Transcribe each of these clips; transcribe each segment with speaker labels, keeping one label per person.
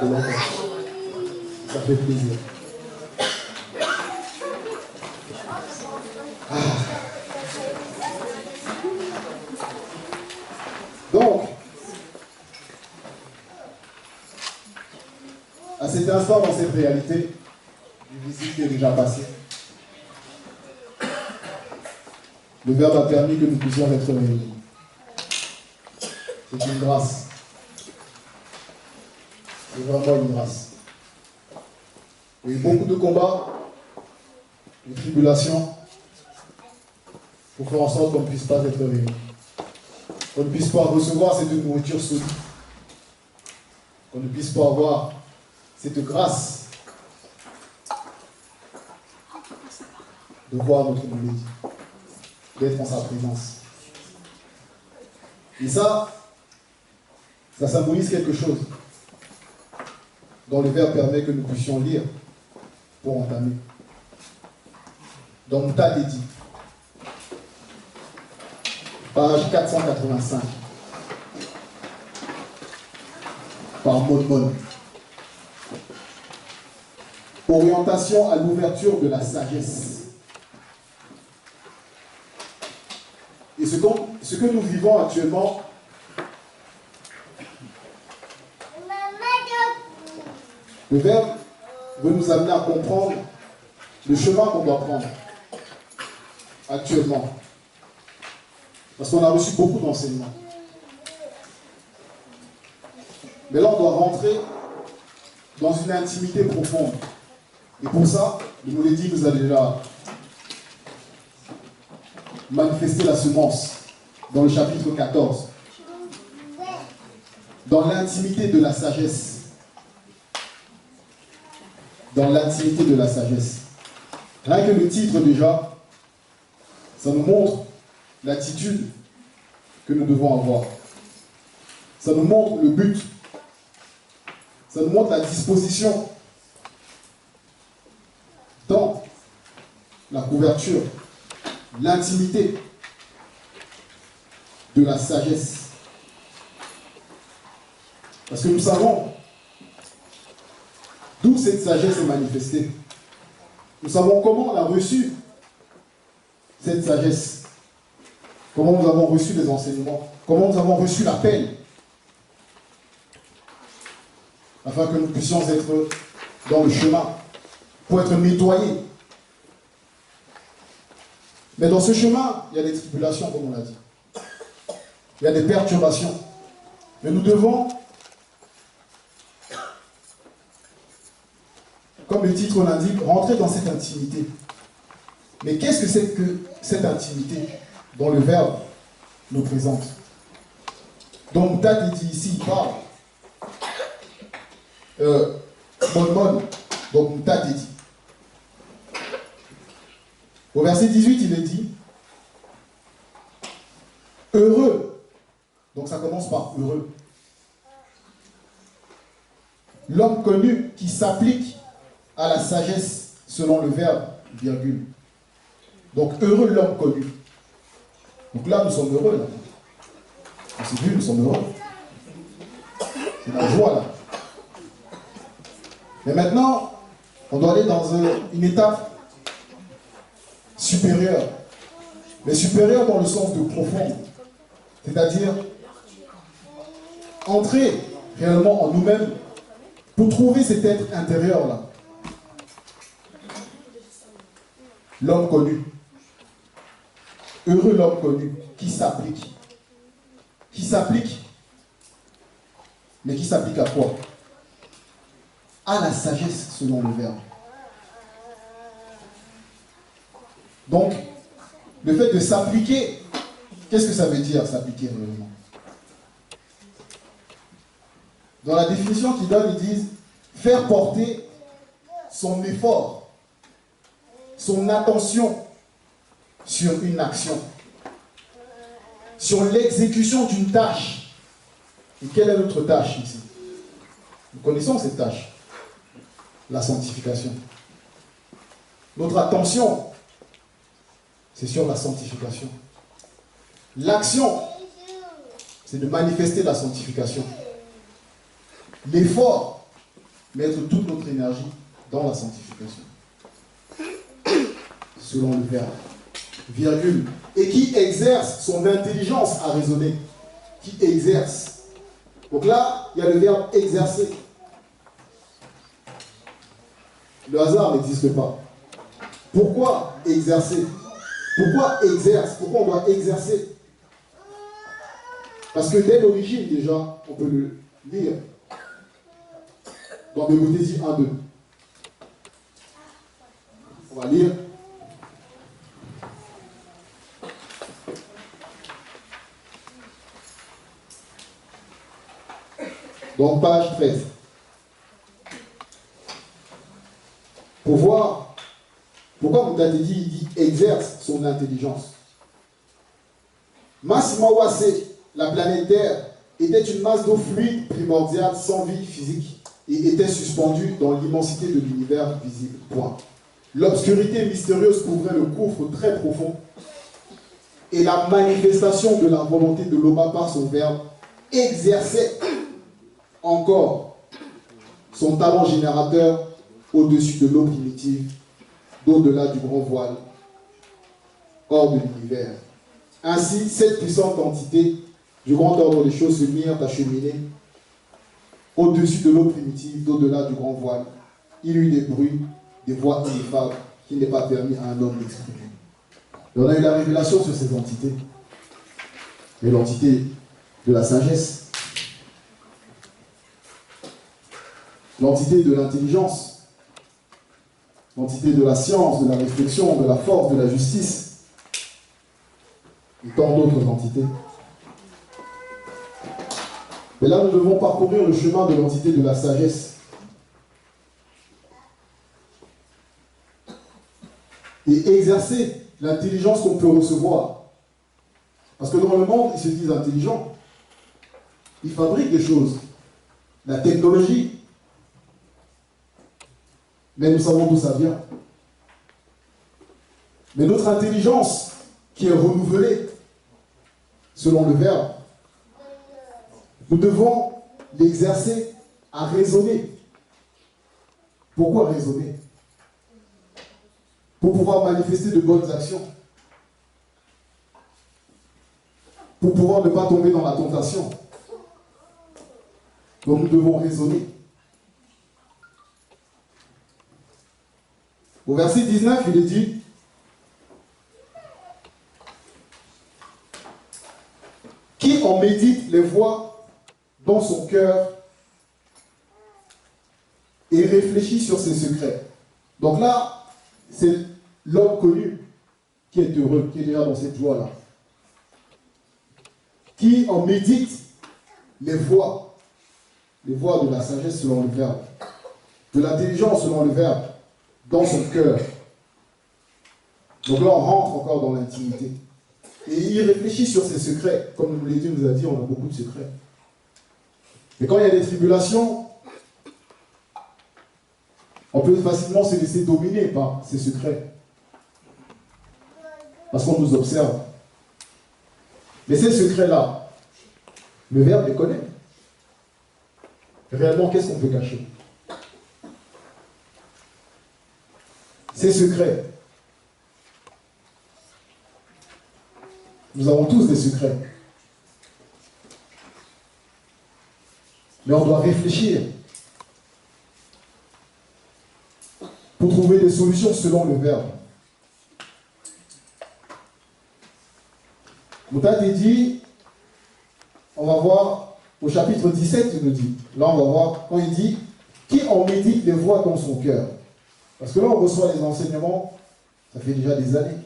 Speaker 1: de l'entendre. Ça fait plaisir. Donc, à cet instant, dans cette réalité, une visite qui est déjà passée, le Verbe a permis que nous puissions être réunis. C'est une grâce. C'est vraiment une grâce. Il y a eu beaucoup de combats, de tribulations, pour faire en sorte qu'on ne puisse pas être réunis. Qu'on ne puisse pas recevoir cette nourriture solide. Qu'on ne puisse pas avoir cette grâce de voir notre Dieu, d'être en sa présence. Et ça symbolise quelque chose dont le Verbe permet que nous puissions lire pour entamer. Dans M'ta dédi, page 485, par Mon. Orientation à l'ouverture de la sagesse. Et ce que nous vivons actuellement, le Verbe veut nous amener à comprendre le chemin qu'on doit prendre actuellement. Parce qu'on a reçu beaucoup d'enseignements. Mais là, on doit rentrer dans une intimité profonde. Et pour ça, le Mouledi nous a déjà manifesté la semence dans le chapitre 14. Dans l'intimité de la sagesse. Dans l'intimité de la sagesse. Rien que le titre déjà, ça nous montre l'attitude que nous devons avoir. Ça nous montre le but. Ça nous montre la disposition dans la couverture, l'intimité de la sagesse. Parce que nous savons d'où cette sagesse est manifestée. Nous savons comment on a reçu cette sagesse. Comment nous avons reçu les enseignements. Comment nous avons reçu l'appel. Afin que nous puissions être dans le chemin. Pour être nettoyés. Mais dans ce chemin, il y a des tribulations, comme on l'a dit. Il y a des perturbations. Mais nous devons, comme le titre l'indique, rentrer dans cette intimité. Mais qu'est-ce que c'est que cette intimité dont le Verbe nous présente? Donc, M'ta dédi ici, il parle. Mon. Donc, M'ta dédi. Au verset 18, il est dit heureux. Donc ça commence par heureux. L'homme connu qui s'applique à la sagesse selon le verbe, virgule. Donc heureux l'homme connu. Donc là, nous sommes heureux. Là. On s'est vu, nous sommes heureux. C'est la joie là. Mais maintenant, on doit aller dans une étape supérieur, mais supérieur dans le sens de profond, c'est-à-dire entrer réellement en nous-mêmes pour trouver cet être intérieur-là. L'homme connu. Heureux l'homme connu qui s'applique. Qui s'applique. Mais qui s'applique à quoi? À la sagesse selon le verbe. Donc, le fait de s'appliquer, qu'est-ce que ça veut dire, s'appliquer réellement? Dans la définition qu'ils donnent, ils disent faire porter son effort, son attention sur une action, sur l'exécution d'une tâche. Et quelle est notre tâche ici? Nous connaissons cette tâche, la sanctification. Notre attention, c'est sur la sanctification. L'action, c'est de manifester la sanctification. L'effort, mettre toute notre énergie dans la sanctification. Selon le verbe, virgule, et qui exerce son intelligence à raisonner. Qui exerce. Donc là, il y a le verbe exercer. Le hasard n'existe pas. Pourquoi exercer? Pourquoi exerce? Pourquoi on doit exercer? Parce que dès l'origine, déjà, on peut le lire dans Mémothésie 1-2. On va lire. Donc, page 13. Pour voir pourquoi Moutatédi dit exerce son intelligence. Masse Mawase, la planète Terre, était une masse d'eau fluide primordiale sans vie physique et était suspendue dans l'immensité de l'univers visible. Point. L'obscurité mystérieuse couvrait le gouffre très profond et la manifestation de la volonté de l'Oma par son verbe exerçait encore son talent générateur au-dessus de l'eau primitive, d'au-delà du grand voile, hors de l'univers. Ainsi, cette puissante entité du grand ordre des choses se mirent à cheminer au-dessus de l'eau primitive, d'au-delà du grand voile. Il eut des bruits, des voix ineffables qu'il n'est pas permis à un homme d'exprimer. On a eu la révélation sur ces entités. Et l'entité de la sagesse, l'entité de l'intelligence, l'entité de la science, de la réflexion, de la force, de la justice, et tant d'autres entités. Mais là, nous devons parcourir le chemin de l'entité de la sagesse. Et exercer l'intelligence qu'on peut recevoir. Parce que dans le monde, ils se disent intelligents. Ils fabriquent des choses. La technologie. Mais nous savons d'où ça vient. Mais notre intelligence, qui est renouvelée, selon le verbe, nous devons l'exercer à raisonner. Pourquoi raisonner? Pour pouvoir manifester de bonnes actions. Pour pouvoir ne pas tomber dans la tentation. Donc nous devons raisonner. Au verset 19, il est dit: qui en médite les voix dans son cœur et réfléchit sur ses secrets. Donc là, c'est l'homme connu qui est heureux, qui est déjà dans cette joie-là. Qui en médite les voix de la sagesse selon le verbe, de l'intelligence selon le verbe, dans son cœur. Donc là, on rentre encore dans l'intimité. Et il réfléchit sur ses secrets. Comme Dieu nous a dit, on a beaucoup de secrets. Mais quand il y a des tribulations, on peut facilement se laisser dominer par ces secrets. Parce qu'on nous observe. Mais ces secrets-là, le Verbe les connaît. Réellement, qu'est-ce qu'on peut cacher? Ces secrets. Nous avons tous des secrets. Mais on doit réfléchir pour trouver des solutions selon le Verbe. Moutat est dit, on va voir au chapitre 17, il nous dit. Là, on va voir quand il dit qui en médite les voix dans son cœur. Parce que là, on reçoit les enseignements, ça fait déjà des années.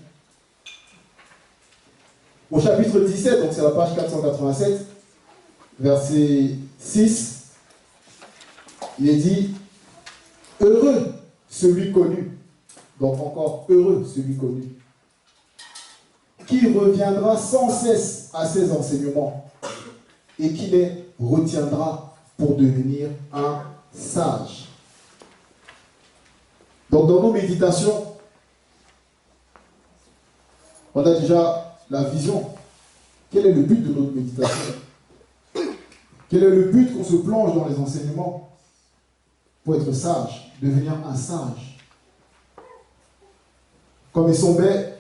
Speaker 1: Au chapitre 17, donc c'est la page 487, verset 6, il est dit heureux celui connu. Donc encore heureux celui connu. Qui reviendra sans cesse à ses enseignements et qui les retiendra pour devenir un sage. Donc dans nos méditations, on a déjà la vision. Quel est le but de notre méditation? Quel est le but qu'on se plonge dans les enseignements? pour être sage, devenir un sage. Comme Essombé,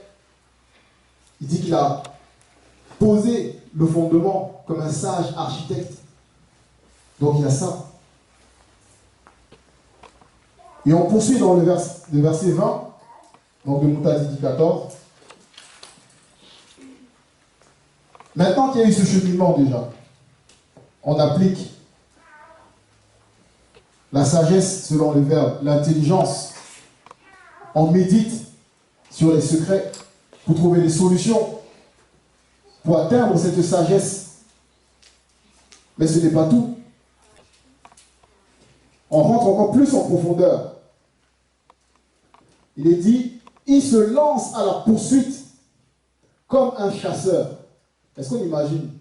Speaker 1: il dit qu'il a posé le fondement comme un sage architecte. Donc il y a ça. Et on poursuit dans le verset 20, donc de Moutadi 14. Maintenant qu'il y a eu ce cheminement déjà, on applique la sagesse selon le verbe, l'intelligence. On médite sur les secrets pour trouver des solutions, pour atteindre cette sagesse. Mais ce n'est pas tout. On rentre encore plus en profondeur. Il est dit, il se lance à la poursuite comme un chasseur. Est-ce qu'on imagine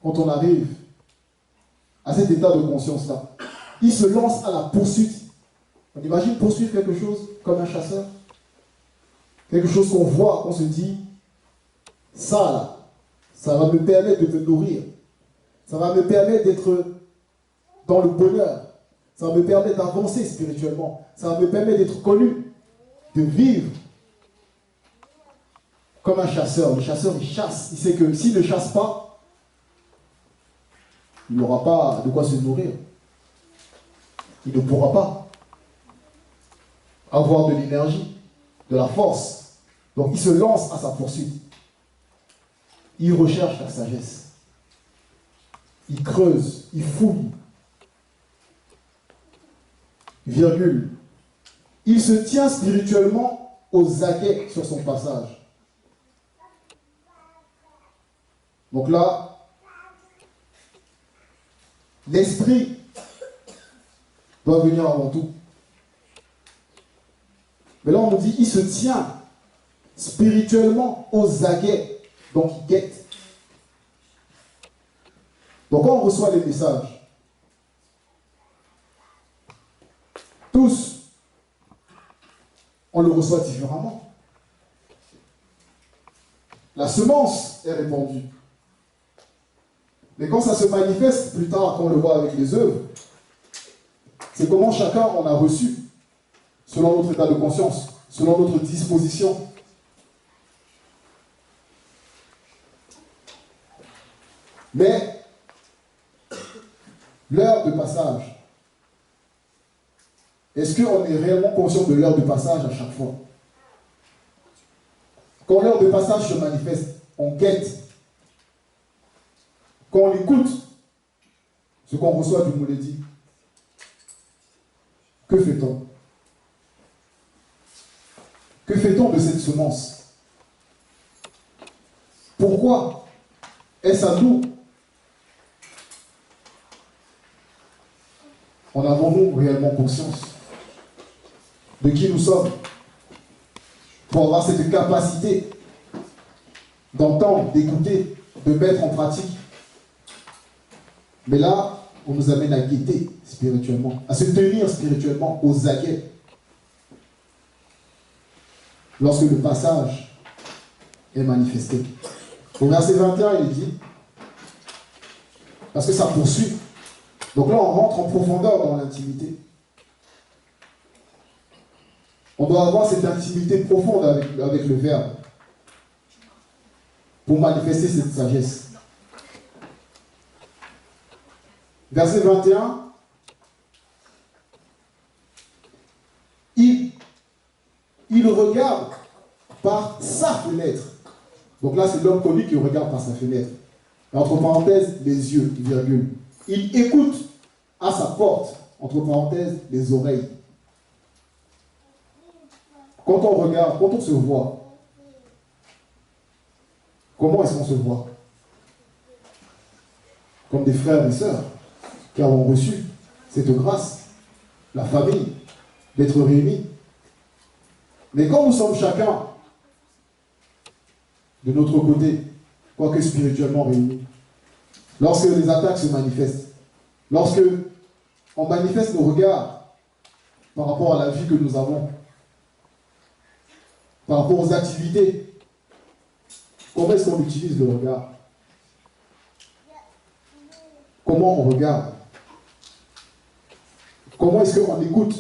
Speaker 1: quand on arrive à cet état de conscience-là? Il se lance à la poursuite. On imagine poursuivre quelque chose comme un chasseur? Quelque chose qu'on voit, qu'on se dit, ça là, ça va me permettre de me nourrir. Ça va me permettre d'être dans le bonheur. Ça va me permettre d'avancer spirituellement. Ça va me permettre d'être connu, de vivre comme un chasseur. Le chasseur, il chasse. Il sait que s'il ne chasse pas, il n'aura pas de quoi se nourrir. Il ne pourra pas avoir de l'énergie, de la force. Donc il se lance à sa poursuite. Il recherche la sagesse. Il creuse, il fouille. Virgule. Il se tient spirituellement aux aguets sur son passage. Donc là, l'esprit doit venir avant tout. Mais là, on nous dit, il se tient spirituellement aux aguets. Donc, il guette. Donc, quand on reçoit les messages, tous, on le reçoit différemment. La semence est répandue. Mais quand ça se manifeste plus tard, quand on le voit avec les œuvres, c'est comment chacun en a reçu, selon notre état de conscience, selon notre disposition. Mais l'heure de passage, est-ce qu'on est réellement conscient de l'heure de passage à chaque fois? Quand l'heure de passage se manifeste, on guette. Quand on écoute ce qu'on reçoit du Mouledi, que fait-on? Que fait-on de cette semence? Pourquoi est-ce à nous? En avons-nous réellement conscience de qui nous sommes pour avoir cette capacité d'entendre, d'écouter, de mettre en pratique? Mais là, on nous amène à guetter spirituellement, à se tenir spirituellement aux aguets. Lorsque le passage est manifesté. Au verset 21, il est dit, parce que ça poursuit. Donc là, on rentre en profondeur dans l'intimité. On doit avoir cette intimité profonde avec le Verbe pour manifester cette sagesse. Verset 21, il regarde par sa fenêtre. Donc là, c'est l'homme connu qui regarde par sa fenêtre. Entre parenthèses, les yeux, virgule. Il écoute à sa porte, entre parenthèses, les oreilles. Quand on regarde, quand on se voit, comment est-ce qu'on se voit? Comme des frères et sœurs qui avons reçu cette grâce, la famille, d'être réunis. Mais quand nous sommes chacun de notre côté, quoique spirituellement réunis, lorsque les attaques se manifestent, lorsque on manifeste nos regards par rapport à la vie que nous avons, par rapport aux activités, comment est-ce qu'on utilise le regard? Comment on regarde? Comment est-ce qu'on écoute?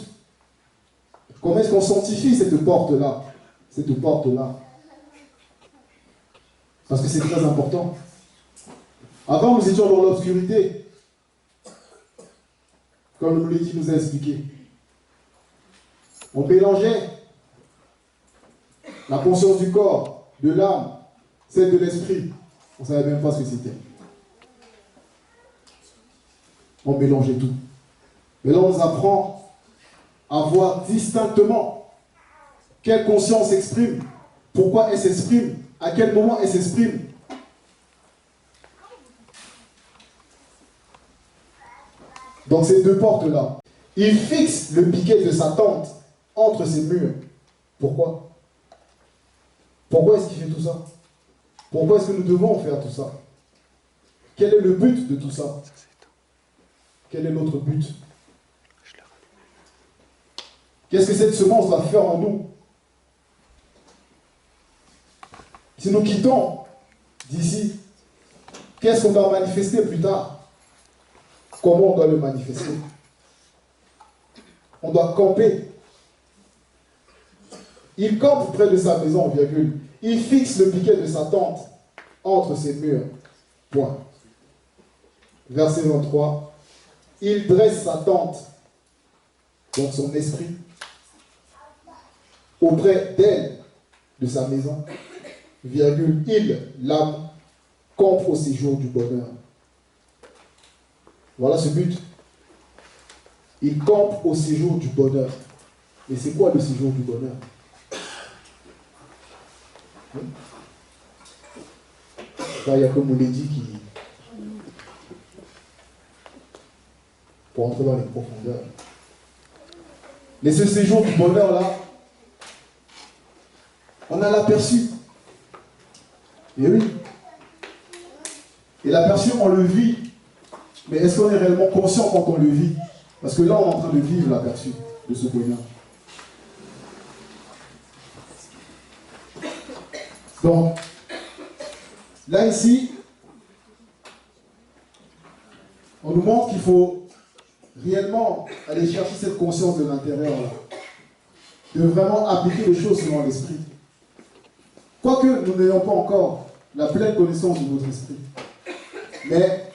Speaker 1: Comment est-ce qu'on sanctifie cette porte-là? Cette porte-là. Parce que c'est très important. Avant, nous étions dans l'obscurité. Comme le Mouledi nous a expliqué. On mélangeait la conscience du corps, de l'âme, celle de l'esprit. On ne savait même pas ce que c'était. On mélangeait tout. Mais là, on nous apprend à voir distinctement quelle conscience s'exprime, pourquoi elle s'exprime, à quel moment elle s'exprime. Donc ces deux portes-là, il fixe le piquet de sa tente entre ses murs. Pourquoi? Pourquoi est-ce qu'il fait tout ça? Pourquoi est-ce que nous devons faire tout ça? Quel est le but de tout ça? Quel est notre but? Qu'est-ce que cette semence va faire en nous? Si nous quittons d'ici, qu'est-ce qu'on va manifester plus tard? Comment on doit le manifester? On doit camper. Il campe près de sa maison, virgule. Il fixe le piquet de sa tente entre ses murs. Point. Verset 23. Il dresse sa tente, donc son esprit, auprès d'elle, de sa maison. Virgule. Il, l'âme, campe au séjour du bonheur. Voilà ce but. Il campe au séjour du bonheur. Et c'est quoi le séjour du bonheur? Là, il n'y a que Mouledi qui... pour entrer dans les profondeurs. Mais ce séjour du bonheur-là, on a l'aperçu. Et oui. Et l'aperçu, on le vit. Mais est-ce qu'on est réellement conscient quand on le vit? Parce que là, on est en train de vivre l'aperçu de ce bonheur. Donc, là, ici, on nous montre qu'il faut réellement aller chercher cette conscience de l'intérieur, là. De vraiment appliquer les choses selon l'esprit. Quoique nous n'ayons pas encore la pleine connaissance de notre esprit. Mais,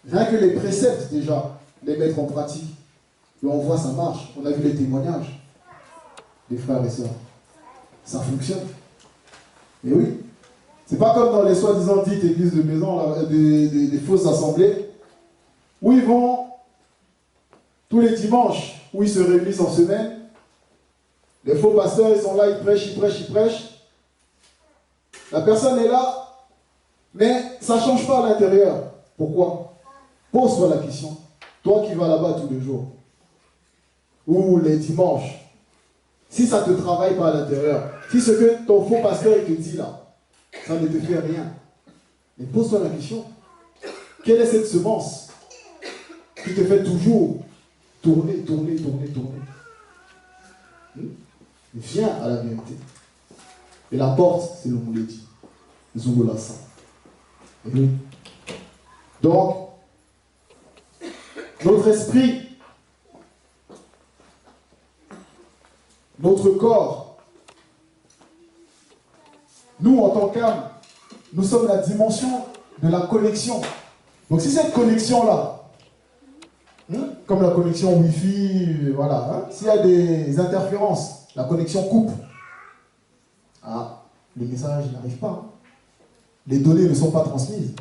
Speaker 1: rien que les préceptes, déjà, les mettre en pratique, et on voit ça marche. On a vu les témoignages des frères et sœurs. Ça fonctionne. Et oui. C'est pas comme dans les soi-disant dites églises de maison, là, des fausses assemblées, où ils vont tous les dimanches, où ils se réunissent en semaine. Les faux pasteurs, ils sont là, ils prêchent, ils prêchent, ils prêchent. La personne est là, mais ça ne change pas à l'intérieur. Pourquoi? Pose-toi la question. Toi qui vas là-bas tous les jours, ou les dimanches, si ça ne te travaille pas à l'intérieur, si ce que ton faux pasteur il te dit là, ça ne te fait rien, mais pose-toi la question. Quelle est cette semence qui te fait toujours tourner, tourner, tourner, tourner? Viens à la vérité. Et la porte, c'est le Mouledi. Zungulasa. Donc, notre esprit, notre corps, nous en tant qu'âme, nous sommes la dimension de la connexion. Donc si cette connexion-là, comme la connexion Wi-Fi, voilà, s'il y a des interférences, la connexion coupe, les messages n'arrivent pas. Les données ne sont pas transmises.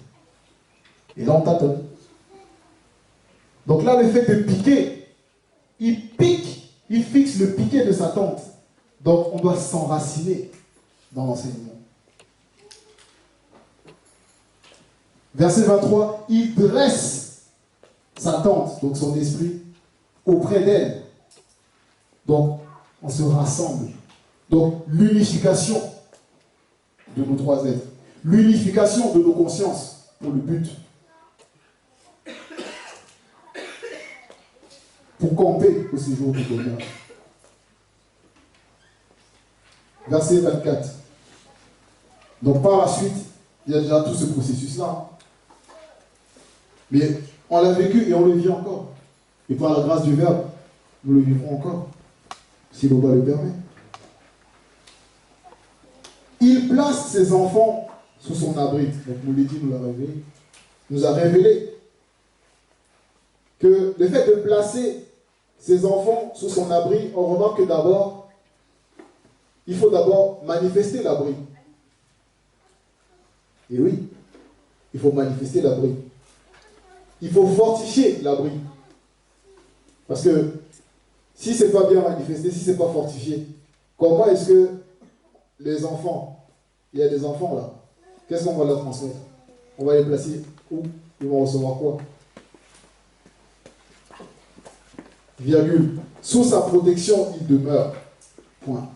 Speaker 1: Et là, on tâtonne. Donc là, le fait de piquer, il pique, il fixe le piquet de sa tente. Donc, on doit s'enraciner dans l'enseignement. Verset 23, il dresse sa tente, donc son esprit, auprès d'elle. Donc, on se rassemble. Donc, l'unification de nos trois êtres. L'unification de nos consciences pour le but. Pour camper au séjour du bonheur. Verset 24. Donc, par la suite, il y a déjà tout ce processus-là. Mais on l'a vécu et on le vit encore. Et par la grâce du Verbe, nous le vivrons encore, si l'Oba le permet. Il place ses enfants sous son abri. Donc, nous l'a dit, nous a révélé que le fait de placer ses enfants sous son abri, on remarque que d'abord, il faut d'abord manifester l'abri. Et oui, il faut manifester l'abri. Il faut fortifier l'abri. Parce que si ce n'est pas bien manifesté, si ce n'est pas fortifié, comment est-ce que les enfants, il y a des enfants là, qu'est-ce qu'on va leur transmettre? On va les placer où? Ils vont recevoir quoi? Virgule. Sous sa protection, il demeure. Point.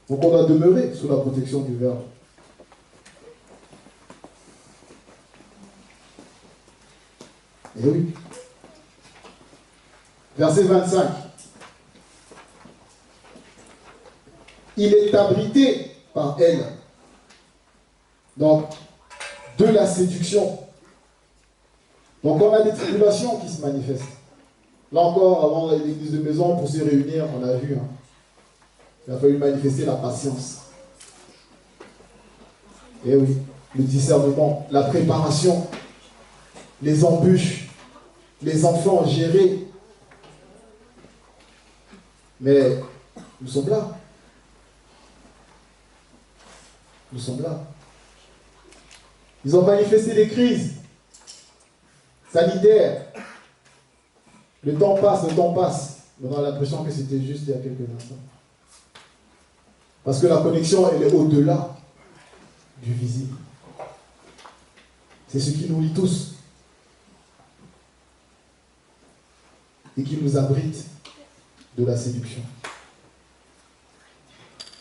Speaker 1: Donc on doit demeurer sous la protection du Verbe. Et oui. Verset 25. Il est abrité par elle. Donc, de la séduction. Donc, on a des tribulations qui se manifestent. Là encore, avant l'église de maison, pour se réunir, on a vu, il a fallu manifester la patience. Et oui, le discernement, la préparation, les embûches, les enfants gérés. Mais nous sommes là. Nous sommes là. Ils ont manifesté des crises sanitaires. Le temps passe. On a l'impression que c'était juste il y a quelques instants. Parce que la connexion, elle est au-delà du visible. C'est ce qui nous lie tous. Et qui nous abrite de la séduction.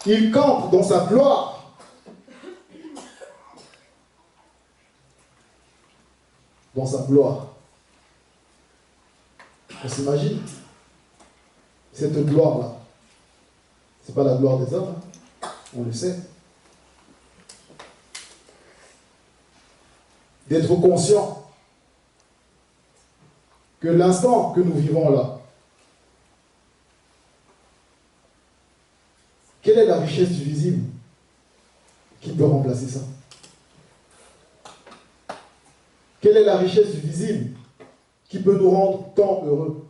Speaker 1: Il campe dans sa gloire. Dans sa gloire. On s'imagine cette gloire-là. Ce n'est pas la gloire des hommes, on le sait. D'être conscient que l'instant que nous vivons là, quelle est la richesse du visible qui peut remplacer ça? Quelle est la richesse du visible qui peut nous rendre tant heureux?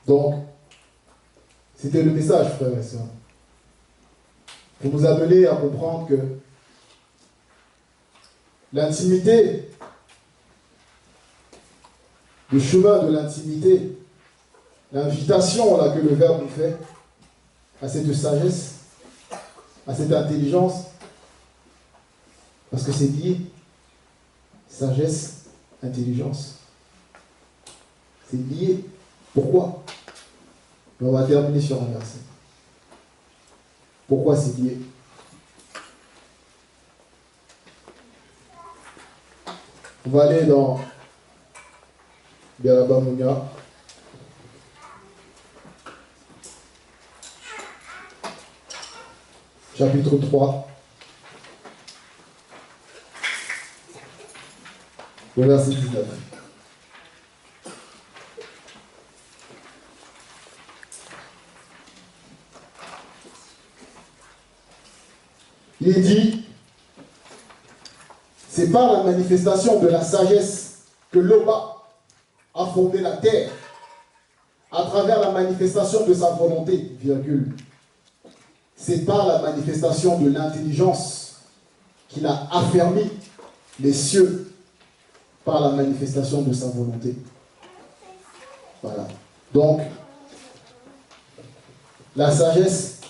Speaker 1: Donc, c'était le message, frères et sœurs, pour nous amener à comprendre que l'intimité, le chemin de l'intimité, l'invitation là que le Verbe nous fait à cette sagesse, à cette intelligence, parce que c'est lié, sagesse, intelligence. C'est lié. Pourquoi? Et on va terminer sur un verset. Pourquoi c'est lié? On va aller dans Biarabamounia. Chapitre 3. Au verset 19. Il dit, c'est par la manifestation de la sagesse que l'Oba a fondé la terre, à travers la manifestation de sa volonté, virgule. C'est par la manifestation de l'intelligence qu'il a affermi les cieux, par la manifestation de sa volonté. Voilà. Donc, la sagesse,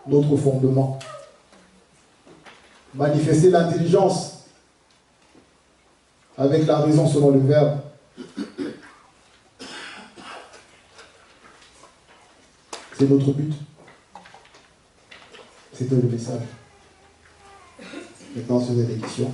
Speaker 1: notre fondement. Manifester l'intelligence avec la raison selon le Verbe. C'est notre but. C'était le message. Maintenant, si vous avez des questions.